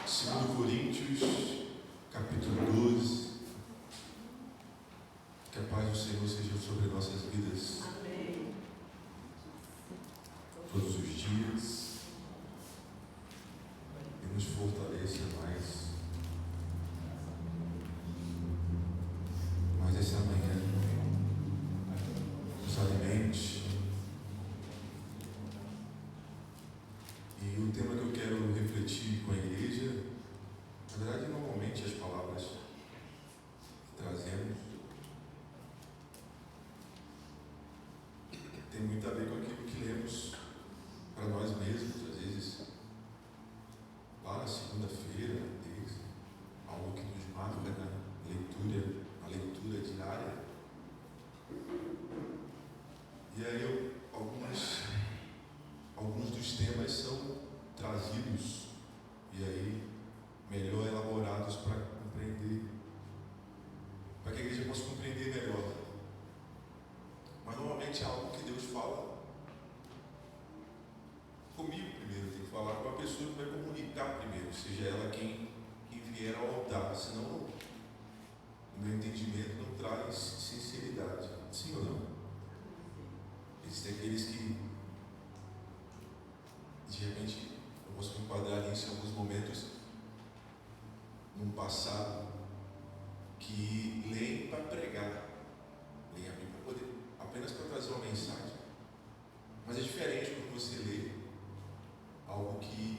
2 Coríntios, capítulo 12. Que a paz do Senhor seja sobre nossas vidas. Amém. Todos os dias e nos fortaleça mais essa manhã, nos alimente. E o tema que eu quero refletir com a igreja, na verdade, normalmente as palavras que trazemos tem muito a ver com aquilo que lemos para nós mesmos, às vezes lá na segunda-feira, na terça, algo que nos marca na leitura diária. E aí alguns dos temas são trazidos e aí melhor elaborados para compreender, para que a igreja possa compreender melhor. Mas normalmente é algo que Deus fala comigo primeiro, tem que falar com a pessoa que vai comunicar primeiro, seja ela quem vier ao altar, senão o meu entendimento não traz sinceridade. Sim ou não? Existem aqueles que, de repente, eu posso me enquadrar nisso em alguns momentos, num passado, que leem para pregar, leem a Bíblia apenas para trazer uma mensagem. Mas é diferente quando você lê algo que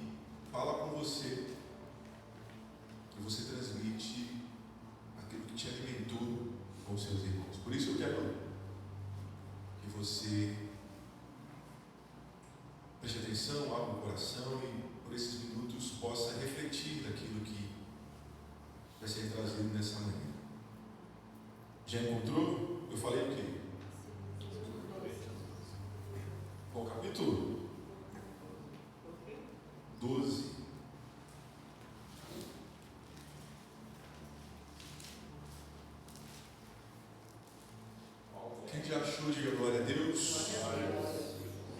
fala com você, que você transmite aquilo que te alimentou com os seus irmãos. Por isso eu quero que você preste atenção, abra o coração e por esses minutos possa refletir naquilo que vai ser trazido nessa manhã. Já encontrou? Eu falei o quê? Qual capítulo? 12. Quem já achou, diga glória a Deus.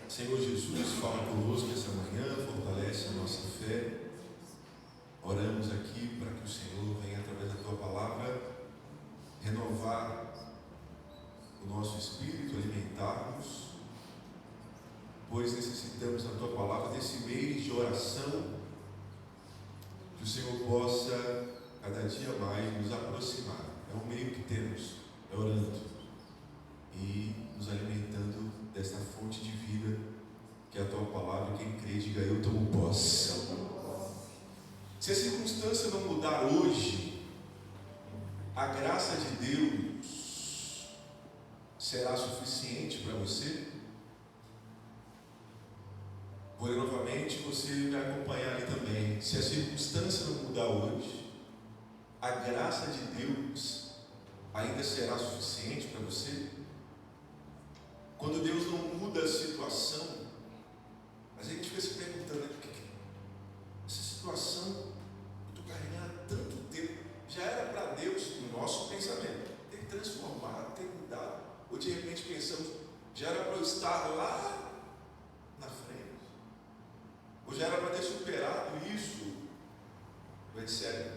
Senhor Jesus, fala conosco essa manhã, fortalece a nossa fé. Oramos aqui para que o Senhor venha, através da Tua palavra, renovar o nosso espírito, alimentar-nos, pois necessitamos da Tua palavra, desse meio de oração, que o Senhor possa cada dia mais nos aproximar. É o meio que temos, é orando e nos alimentando desta fonte de vida que é a Tua palavra. Quem crê, diga: eu tomo posse. Se a circunstância não mudar hoje, a graça de Deus será suficiente para você? Vou ler novamente, você vai acompanhar ali também. Se a circunstância não mudar hoje, a graça de Deus ainda será suficiente para você? Quando Deus não muda a situação, a gente fica se perguntando: essa situação eu estou carregando há tanto tempo, já era para Deus, no nosso pensamento, ter transformado, ter mudado, ou de repente pensamos, já era para eu estar lá na frente, ou já era para ter superado isso, etc.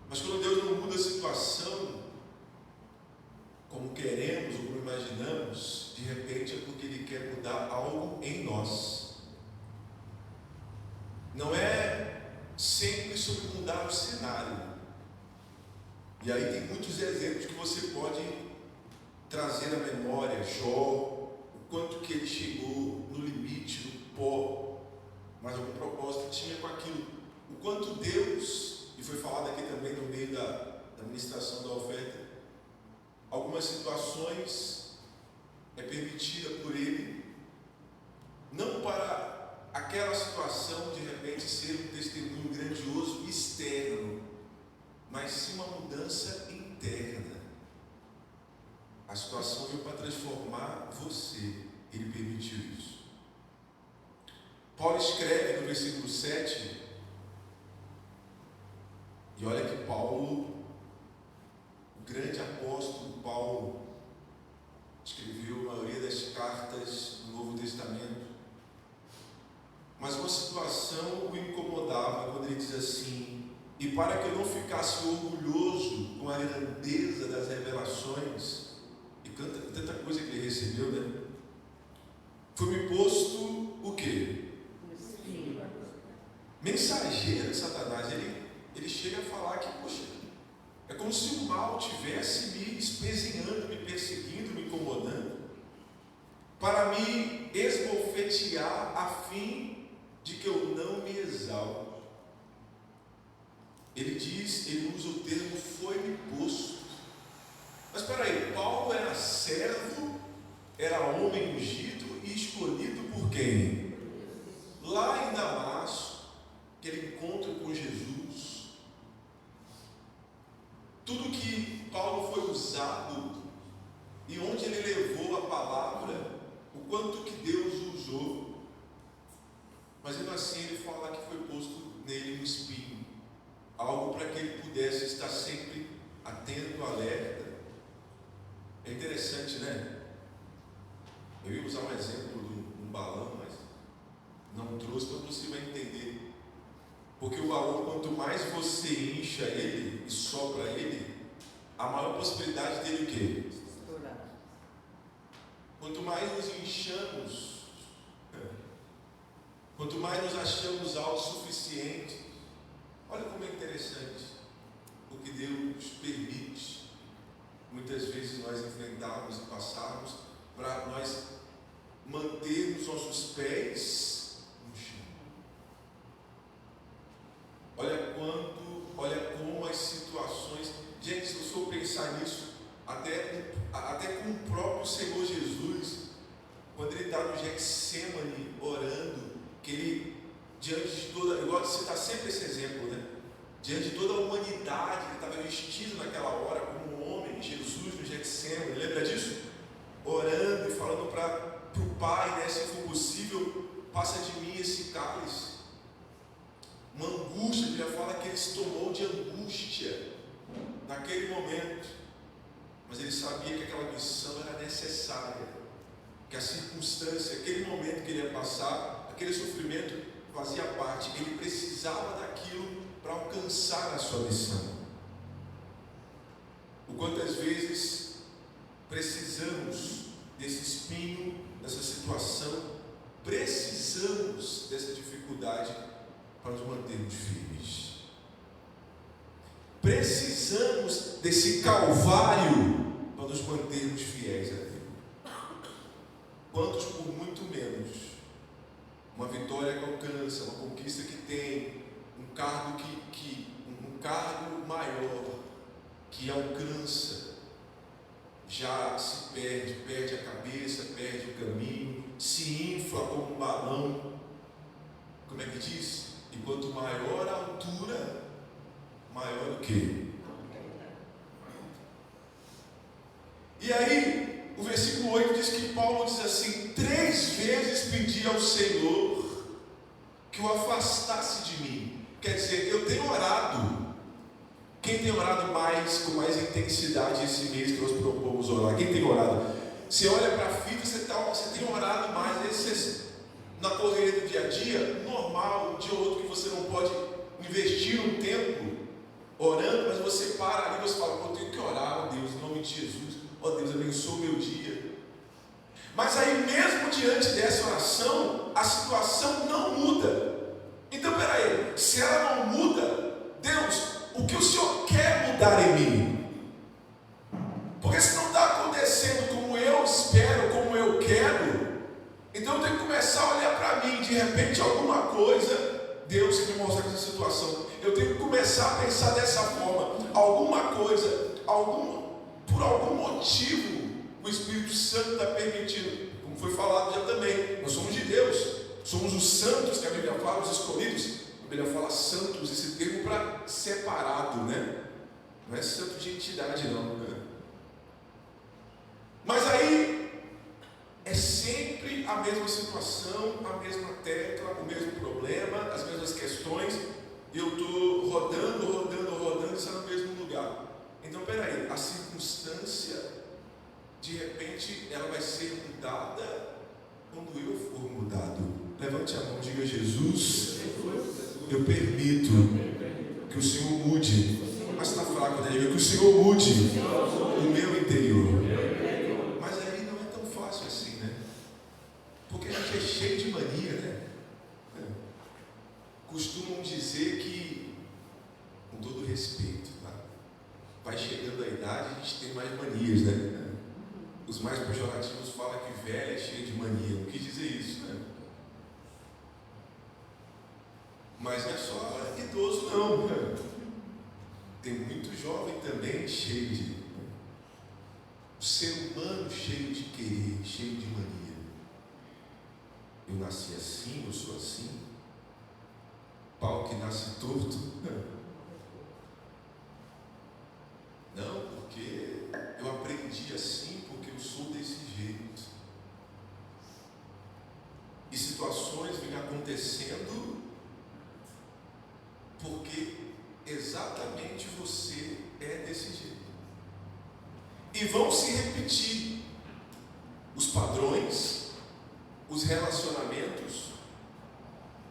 Mas quando Deus não muda a situação como queremos ou como imaginamos, de repente é porque Ele quer mudar algo em nós. Não é sempre sobre mudar o cenário. E aí tem muitos exemplos que você pode trazer à memória. Jó, o quanto que ele chegou no limite, no pó, mas algum propósito tinha com aquilo. O quanto Deus, e foi falado aqui também no meio da ministração da oferta, algumas situações é permitida por Ele, não para aquela situação de repente ser um testemunho grandioso externo, mas sim uma mudança interna. A situação veio para transformar você. Ele permitiu isso. Paulo escreve no versículo 7, e olha que Paulo, o grande apóstolo Paulo, escreveu a maioria das cartas do Novo Testamento, mas uma situação o incomodava. quando ele diz assim: e para que eu não ficasse orgulhoso com a grandeza das revelações e tanta coisa que ele recebeu, né? Foi-me posto o quê? Mensageiro de Satanás. Ele chega a falar que, poxa, é como se o mal tivesse me espezinhando, me perseguindo, me incomodando, para me esbofetear a fim de que eu não me exalte. Ele diz, ele usa o termo foi-me posto. Mas espera aí, Paulo era servo, era homem ungido e escolhido por quem? Lá em Damasco, aquele encontro com Jesus, tudo que Paulo foi usado e onde ele levou a palavra, o quanto que Deus o usou, mas ainda assim ele fala que foi posto nele um espinho, algo para que ele pudesse estar sempre atento, alerta. É interessante, né? Eu ia usar um exemplo de um balão, mas não trouxe para você vai entender. Porque o balão, quanto mais você incha ele e sopra ele, a maior possibilidade dele o quê? Estourar. Quanto mais nos inchamos, quanto mais nos achamos autossuficientes, olha como é interessante o que Deus permite muitas vezes nós enfrentarmos e passarmos para nós mantermos nossos pés no chão. Olha como as situações, gente, se eu for pensar nisso, até com o próprio Senhor Jesus, quando ele está no Getsemane orando, que ele, diante de toda, eu gosto de citar sempre esse exemplo, né? Diante de toda a humanidade, ele estava vestido naquela hora como um homem, Jesus no Getsemane, lembra disso? Orando e falando para o Pai, né, se for possível, passa de mim esse cálice. Uma angústia, ele já fala que ele se tomou de angústia naquele momento, mas ele sabia que aquela missão era necessária, que a circunstância, aquele momento que ele ia passar, aquele sofrimento fazia parte, ele precisava daquilo para alcançar a sua missão. O quantas vezes precisamos desse espinho, dessa situação, precisamos dessa dificuldade para nos mantermos firmes. Precisamos desse calvário para nos mantermos fiéis a Deus. Quantos por muito menos, uma vitória que alcança, uma conquista que tem, um cargo um cargo maior que alcança, já se perde a cabeça, perde o caminho, se infla como um balão. Como é que diz? E quanto maior a altura, maior o quê? E aí, o versículo 8 diz que Paulo diz assim: 3 vezes pedi ao Senhor que o afastasse de mim. Quer dizer, eu tenho orado. Quem tem orado com mais intensidade esse mês que nós propomos orar? Quem tem orado? Você olha para a fita, você tem orado mais, às vezes na correria do dia a dia, normal, um dia ou outro que você não pode investir um tempo orando, mas você para ali e você fala: eu tenho que orar, ó Deus, em nome de Jesus, ó Deus, abençoa o meu dia. Mas aí mesmo diante dessa oração, a situação não muda. Então peraí, se ela não muda, Deus, o que o Senhor quer mudar em mim? Porque se não está acontecendo como eu espero, como eu quero, então eu tenho que começar a olhar para mim. De repente alguma coisa, Deus quer me mostrar essa situação, eu tenho que começar a pensar dessa forma. Alguma coisa, por algum motivo, o Espírito Santo está permitindo. Como foi falado já também, nós somos de Deus, somos os santos que a Bíblia fala, os escolhidos. A Bíblia fala santos, esse termo para separado, né? Não é santo de entidade não, né? Mas aí é sempre a mesma situação, a mesma tecla, o mesmo problema, as mesmas questões, e eu estou rodando, e está no mesmo lugar. Então peraí, a circunstância de repente ela vai ser mudada quando eu for mudado. Levante a mão, diga: Jesus, eu permito que o Senhor mude. Mas está fraco, né? Que o Senhor mude o meu interior. Mas aí não é tão fácil assim, né? Porque a gente é cheio de mania, né? Costumam dizer que, com todo respeito, tá? Vai chegando a idade, a gente tem mais manias, né? Os mais pejorativos falam que velho é cheio de mania. Não quis dizer isso, né? Mas não é só idoso, não. Tem muito jovem também cheio de... O ser humano cheio de querer, cheio de mania. Eu nasci assim, eu sou assim. Pau que nasce torto. Não, porque eu aprendi assim, porque eu sou desse jeito. E situações vêm acontecendo porque exatamente você é desse jeito. E vão se repetir os padrões, os relacionamentos,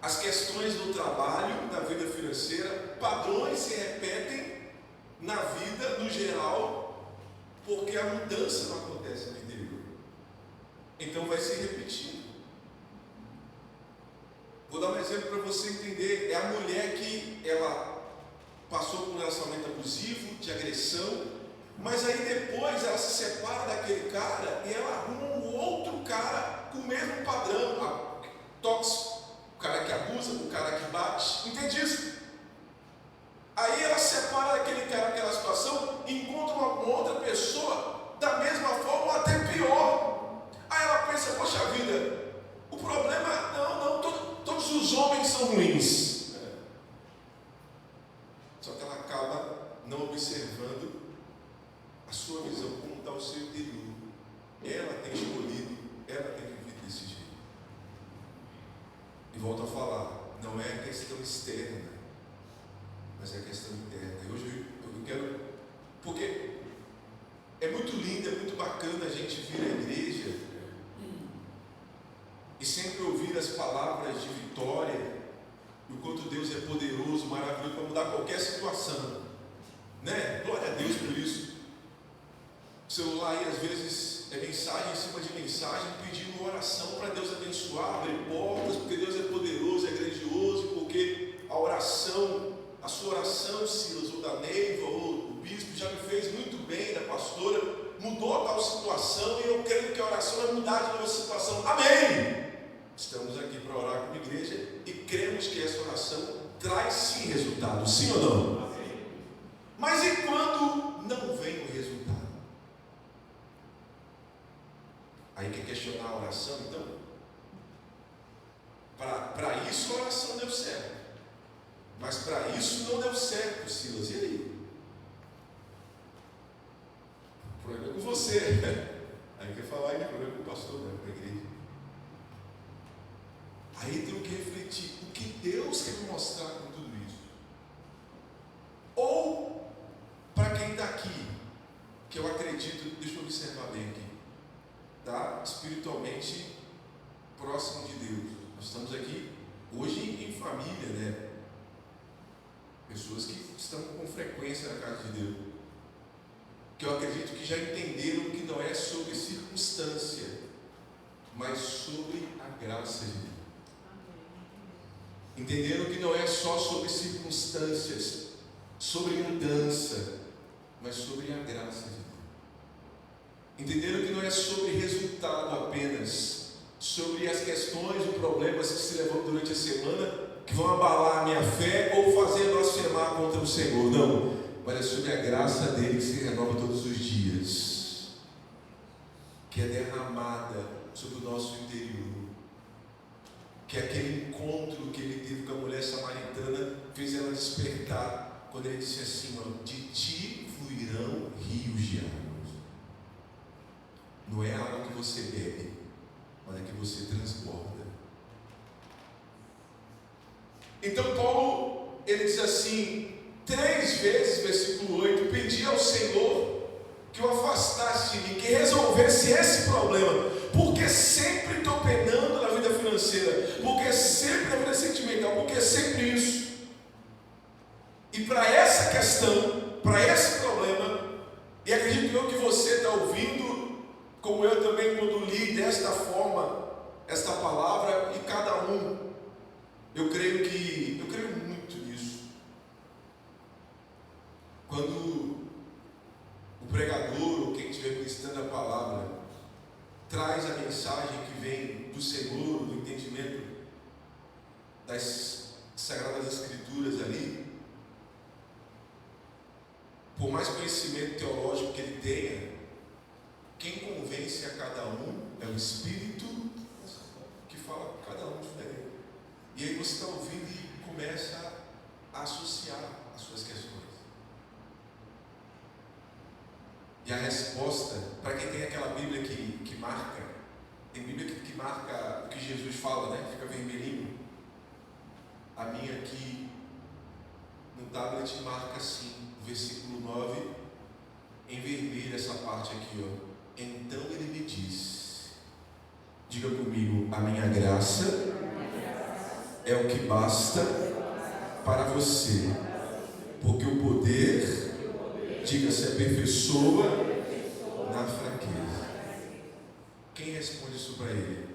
as questões do trabalho, da vida financeira. Padrões se repetem na vida, no geral, porque a mudança não acontece no interior. Então vai se repetindo. Vou dar um exemplo para você entender. É a mulher que ela passou por um relacionamento abusivo, de agressão, mas aí depois ela se separa daquele cara e ela arruma um outro cara com o mesmo padrão, tóxico. O cara que abusa, o cara que bate. Entende isso? Aí ela se separa daquele cara, daquela situação, e encontra uma outra pessoa da mesma forma ou até pior. Aí ela pensa, poxa vida, o problema todos os homens são ruins. Só que ela acaba não observando a sua visão, como está o seu interior. Ela tem escolhido, ela tem vivido desse jeito. E volto a falar, não é questão externa, mas é questão interna. E hoje eu quero, porque é muito lindo, é muito bacana a gente vir à igreja e sempre ouvir as palavras de vitória, e o quanto Deus é poderoso, maravilhoso para mudar qualquer situação, né? Glória a Deus por isso. O celular aí às vezes é mensagem em cima de mensagem, pedindo oração para Deus abençoar, abrir portas, porque Deus é poderoso, é grandioso, porque a oração, a sua oração, Silas, ou da Neiva, ou o bispo, já me fez muito bem, da pastora, mudou a tal situação, e eu creio que a oração vai mudar de nossa situação. Amém! Estamos aqui para orar como igreja e cremos que essa oração traz sim resultado, sim ou não? Amém. Mas e quando não vem o resultado? Aí quer questionar a oração, então? Para isso a oração deu certo. Mas para isso não deu certo, Silas. E aí? O problema é com você. Aí quer falar de problema com o pastor, né? Com a igreja. Aí tem que refletir o que Deus quer me mostrar com tudo isso. Ou, para quem está aqui, que eu acredito, deixa eu observar bem aqui, está espiritualmente próximo de Deus. Nós estamos aqui hoje em família, né? Pessoas que estão com frequência na casa de Deus, que eu acredito que já entenderam que não é sobre circunstância, mas sobre a graça de Deus. Entenderam que não é só sobre circunstâncias, sobre mudança, mas sobre a graça de Deus. Entenderam que não é sobre resultado apenas, sobre as questões ou problemas que se levantam durante a semana, que vão abalar a minha fé ou fazer blasfemar contra o Senhor. Não, mas é sobre a graça dele que se renova todos os dias, que é derramada sobre o nosso interior. Que aquele encontro que ele teve com a mulher samaritana fez ela despertar, quando ele disse assim, ó, de ti fluirão rios de águas. Não é água que você bebe, mas é que você transborda. Então Paulo, ele diz assim, 3 vezes, versículo 8, pedi ao Senhor que o afastasse de mim, que resolvesse esse problema, porque sempre estou penando na vida financeira, porque sempre na vida sentimental, porque sempre isso. E para essa questão, para esse problema, e acredito eu que você está ouvindo, como eu também quando li desta forma, esta palavra, e cada um, eu creio muito nisso. Quando o pregador, ou quem estiver ministrando a palavra, traz a mensagem que vem do Senhor, do entendimento das Sagradas Escrituras ali, por mais conhecimento teológico que ele tenha, quem convence a cada um é o Espírito que fala com cada um diferente. E aí você está ouvindo e começa a associar as suas questões. E a resposta, para quem tem aquela Bíblia que marca, tem Bíblia que marca o que Jesus fala, né? Fica vermelhinho. A minha aqui no tablet marca assim, o versículo 9, em vermelho essa parte aqui, ó. Então ele me diz, diga comigo, a minha graça é o que basta para você, porque o poder, diga, se aperfeiçoa na fraqueza. Quem responde isso para ele?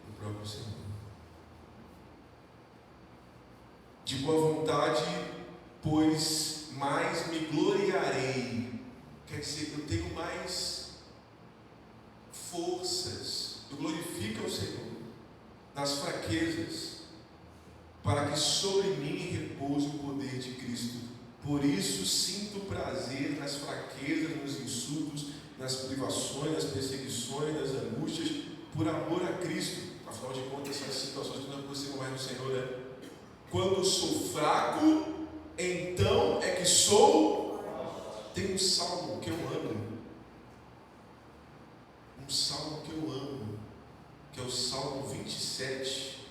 O próprio Senhor. De boa vontade, pois mais me gloriarei. Quer dizer, eu tenho mais forças. Eu glorifico ao Senhor nas fraquezas, para que sobre mim repouse o poder de Cristo. Por isso sinto prazer nas fraquezas, nos insultos, nas privações, nas perseguições, nas angústias, por amor a Cristo. Afinal de contas, essas situações que não aproximam mais do Senhor, né? Quando sou fraco, então é que sou. Tem um salmo que eu amo. Um salmo que eu amo, que é o Salmo 27.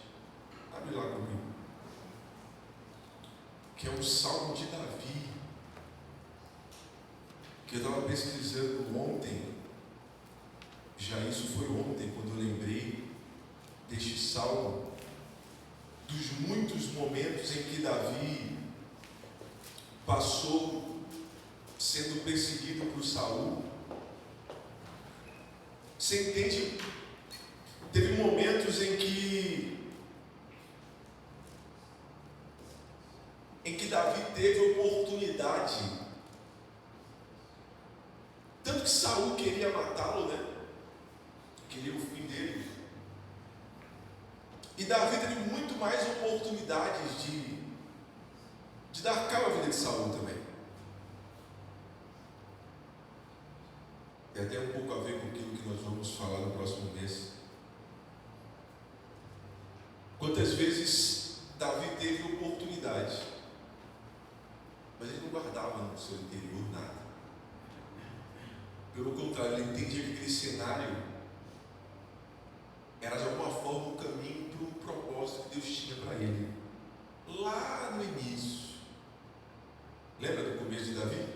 Abre lá comigo. Que é um salmo de Davi, que eu estava pesquisando ontem. Já isso foi ontem, quando eu lembrei deste salmo, dos muitos momentos em que Davi passou sendo perseguido por Saul. Você entende? Teve momentos em que Davi teve oportunidade, tanto que Saul queria matá-lo, né? Queria o fim dele. E Davi teve muito mais oportunidades de dar cabo à vida de Saul também. Tem até um pouco a ver com aquilo que nós vamos falar no próximo mês. Quantas vezes Davi teve oportunidade, mas ele não guardava no seu interior nada. Pelo contrário, ele entendia que aquele cenário era de alguma forma um caminho para um propósito que Deus tinha para ele. Lá no início, lembra do começo de Davi?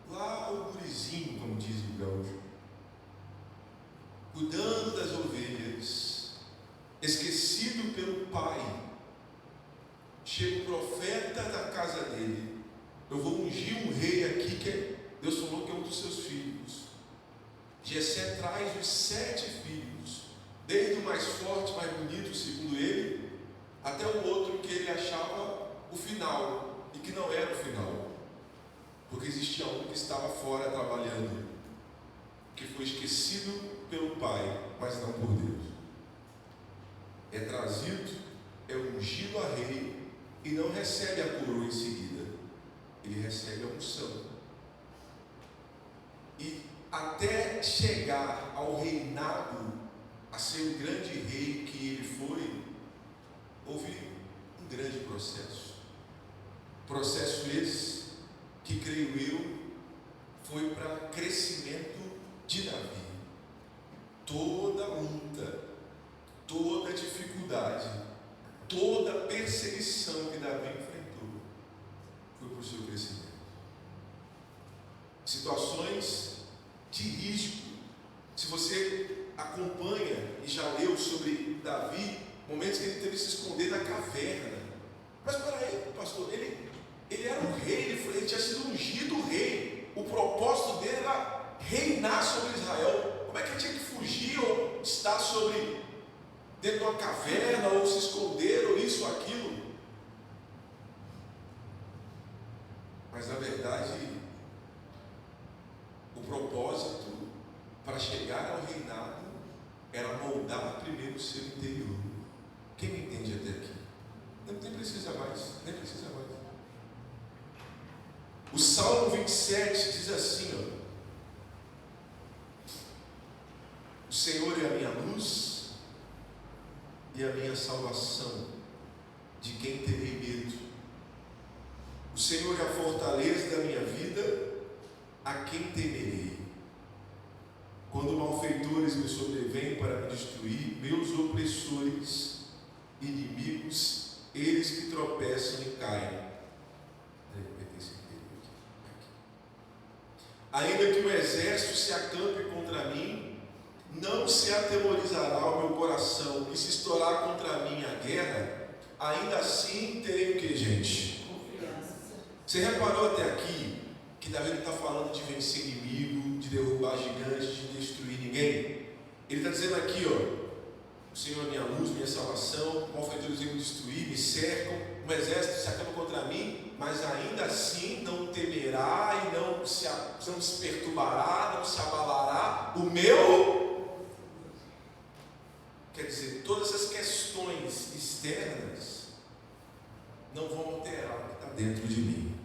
Lá o gurizinho, como diz o gaúcho, cuidando das ovelhas, esquecido pelo pai. Chega o profeta da casa dele: eu vou ungir um rei aqui, que Deus falou que é um dos seus filhos. Jessé traz os 7 filhos, desde o mais forte, mais bonito, segundo ele, até o outro que ele achava o final, e que não era o final, porque existia um que estava fora trabalhando, que foi esquecido pelo pai, mas não por Deus. É trazido, é ungido a rei, e não recebe a coroa em seguida, ele recebe a unção. E até chegar ao reinado, a ser o grande rei que ele foi, houve um grande processo. Processo esse que, creio eu, foi para crescimento de Davi. Toda luta, toda dificuldade, toda perseguição que Davi enfrentou foi para o seu crescimento. Situações de risco. Se você acompanha e já leu sobre Davi, momentos que ele teve que se esconder na caverna. Mas para aí, pastor, ele o propósito dele era reinar sobre Israel. Como é que ele tinha que fugir ou estar dentro de uma caverna, ou se esconder, ou isso ou aquilo? Mas na verdade, o propósito para chegar ao reinado era moldar primeiro o seu interior. Quem me entende até aqui? Nem precisa mais, nem precisa mais. O Salmo 27 diz assim, ó: o Senhor é a minha luz e a minha salvação, de quem terei medo? O Senhor é a fortaleza da minha vida, a quem temerei? Quando malfeitores me sobrevêm para me destruir, meus opressores, inimigos, eles que tropeçam e caem. Ainda que o exército se acampe contra mim, não se atemorizará o meu coração, e se estourar contra mim a guerra, ainda assim terei o que, gente? Confiança. Você reparou até aqui que Davi não está falando de vencer inimigo, de derrubar gigantes, de destruir ninguém? Ele está dizendo aqui, ó: o Senhor é minha luz, minha salvação, malfeitores vêm me destruir, me cercam, um exército se acampa contra mim, mas ainda assim não temerá e não se perturbará, não se abalará o meu. Quer dizer, todas essas questões externas não vão alterar o que está dentro de mim.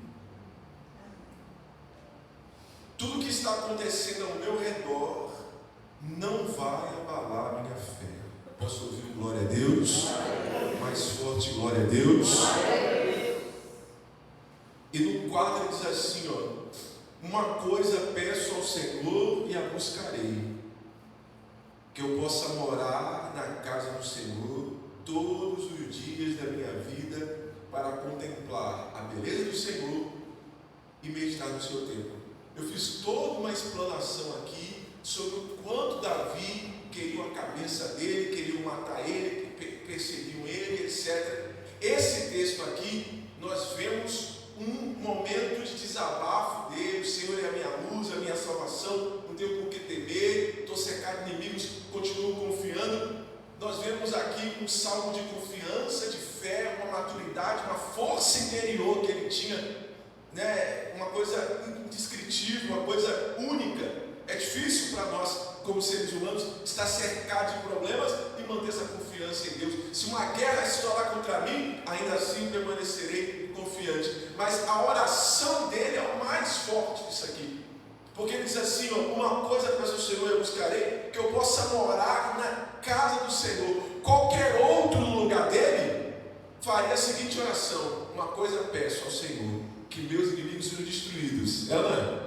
Tudo que está acontecendo ao meu redor não vai abalar a minha fé. Posso ouvir um glória a Deus? Mais forte, glória a Deus. E no 4 ele diz assim, ó: uma coisa peço ao Senhor e a buscarei, que eu possa morar na casa do Senhor todos os dias da minha vida, para contemplar a beleza do Senhor e meditar no seu templo. Eu fiz toda uma explanação aqui sobre o quanto Davi queriam a cabeça dele, queriam matar ele, perseguiam ele, etc. Esse texto aqui, nós vemos um momento de desabafo dele: o Senhor é a minha luz, a minha salvação, não tenho por que temer, estou cercado de inimigos, continuo confiando. Nós vemos aqui um salmo de confiança, de fé, uma maturidade, uma força interior que ele tinha, né? Uma coisa indescritível, uma coisa única. É difícil para nós, como seres humanos, estar cercado de problemas e manter essa confiança em Deus. Se uma guerra se estourar contra mim, ainda assim permanecerei confiante. Mas a oração dele é o mais forte disso aqui, porque ele diz assim, ó: uma coisa peço ao Senhor e eu buscarei, que eu possa morar na casa do Senhor. Qualquer outro no lugar dele faria a seguinte oração: uma coisa peço ao Senhor, que meus inimigos sejam destruídos. Ela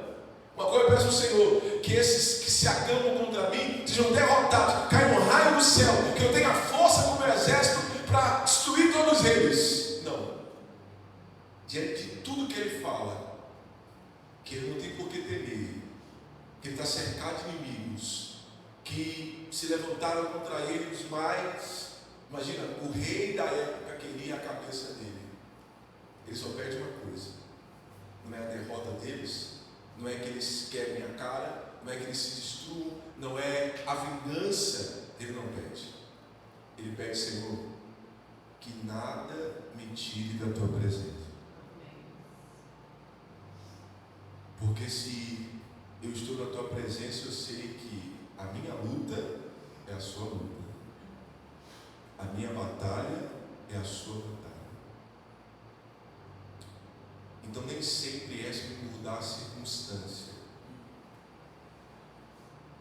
uma coisa eu peço ao Senhor, que esses que se acampam contra mim sejam derrotados, caiam um raio do céu, que eu tenha força com o meu exército para destruir todos eles. Não. Diante de tudo que ele fala, que ele não tem por que temer, que ele está cercado de inimigos, que se levantaram contra ele os mais, imagina, o rei da época queria a cabeça dele. Ele só pede uma coisa: não é a derrota deles, não é que eles quebrem a cara, não é que eles se destruam, não é a vingança. Ele não pede. Ele pede: Senhor, que nada me tire da tua presença. Porque se eu estou na tua presença, eu sei que a minha luta é a sua luta, a minha batalha é a sua batalha. Então nem sempre é sobre mudar a circunstância,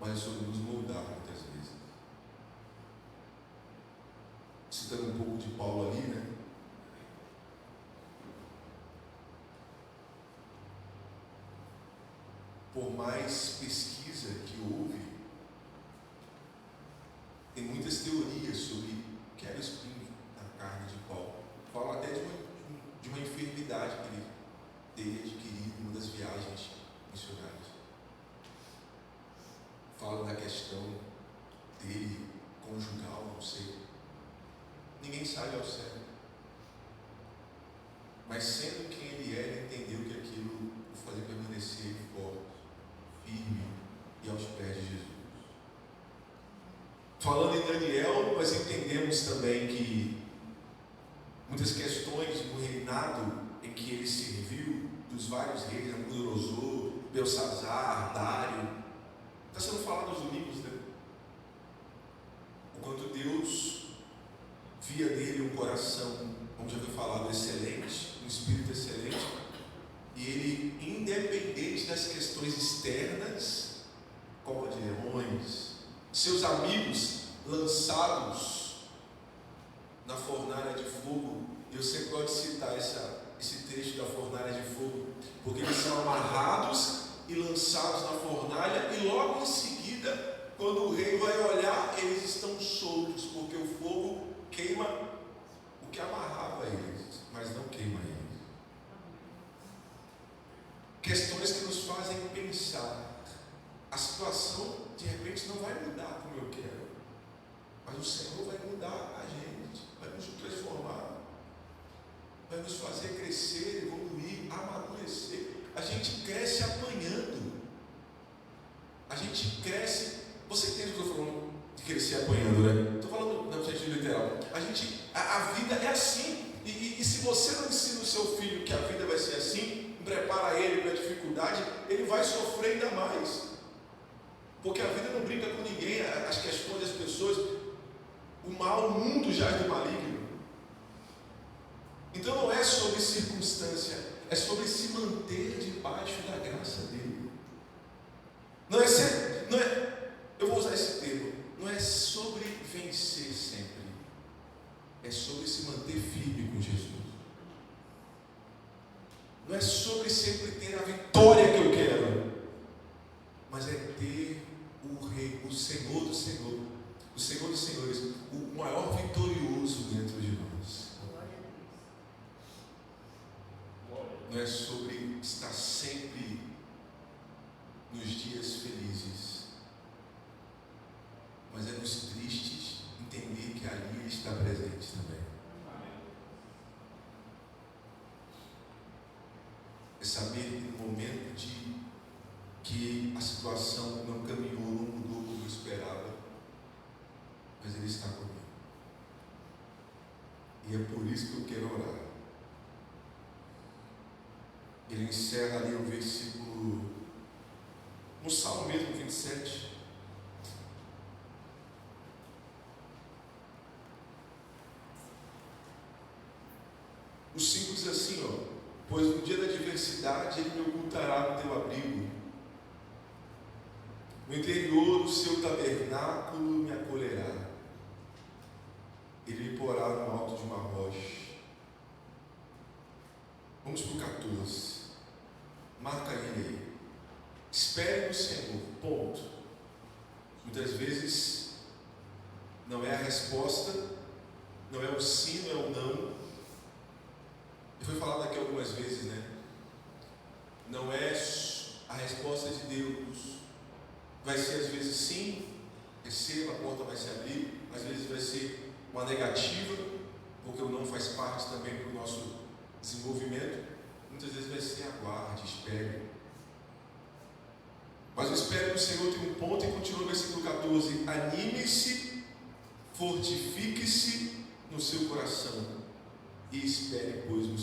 mas é sobre nos moldar muitas vezes. Citando um pouco de Paulo ali, né? Por mais pesquisa que houve, tem muitas teorias sobre o que era o espinho na carne de Paulo. Fala até de uma enfermidade que ele teria adquirido em uma das viagens missionárias. Fala da questão dele conjugal, não sei. Ninguém sabe ao certo. Mas sendo quem ele é, ele entendeu que aquilo o fazia permanecer forte. Falando em Daniel, nós entendemos também que muitas questões do reinado em que ele serviu, dos vários reis, Nabucodonosor, Belsazar, Dário, está sendo falado nos livros, né? O quanto Deus via nele um coração, como já foi falado, excelente, um espírito excelente, e ele, independente das questões externas, cova de leões, seus amigos lançados na fornalha de fogo. Eu sempre gosto de citar esse trecho da fornalha de fogo, porque eles são amarrados e lançados na fornalha, e logo em seguida, quando o rei vai olhar, eles estão soltos, porque o fogo queima o que amarrava eles, mas não queima eles. Questões que nos fazem pensar. A situação de repente não vai mudar como eu quero, mas o Senhor vai mudar a gente, vai nos transformar, vai nos fazer crescer, evoluir, amadurecer. A gente cresce apanhando, a gente cresce. Você entende o que eu estou falando de crescer apanhando, né? Estou falando no sentido literal. A vida é assim, e se você não ensina o seu filho que a vida vai ser assim, prepara ele para a dificuldade, ele vai sofrer ainda mais. Porque a vida não brinca com ninguém, as questões das pessoas, o mal, o mundo jaz do maligno. Então não é sobre circunstância, é sobre se manter debaixo da graça dele. Não é, eu vou usar esse termo, não é sobre vencer sempre, é sobre se manter firme com Jesus. Não é sobre sempre ter a vitória que eu quero, mas é ter o Rei, o Senhor do Senhor, o Senhor dos Senhores, o maior vitorioso dentro de nós. Não é sobre estar sempre nos dias felizes, mas é nos tristes entender que ali Ele está presente também. É saber que no momento de que a situação não caminhou, não mudou como eu esperava, mas Ele está comigo. E é por isso que eu quero orar. Ele encerra ali o versículo, no Salmo mesmo, 27. O 5 diz assim, pois no dia da adversidade Ele me ocultará no teu abrigo, no interior do seu tabernáculo me acolherá, Ele me porá no alto de uma rocha. Vamos para o 14, marca ele aí, espere no Senhor, ponto. Muitas vezes não é a resposta, não é o sim, não é o não. E foi falado aqui algumas vezes, né? Não é a resposta de Deus. Vai ser às vezes sim, receba, a porta vai se abrir. Às vezes vai ser uma negativa, porque o não faz parte também do nosso desenvolvimento. Muitas vezes vai ser aguarde, espere. Mas o espere no Senhor tem um ponto e continua no versículo 14. Anime-se, fortifique-se no seu coração e espere, pois, no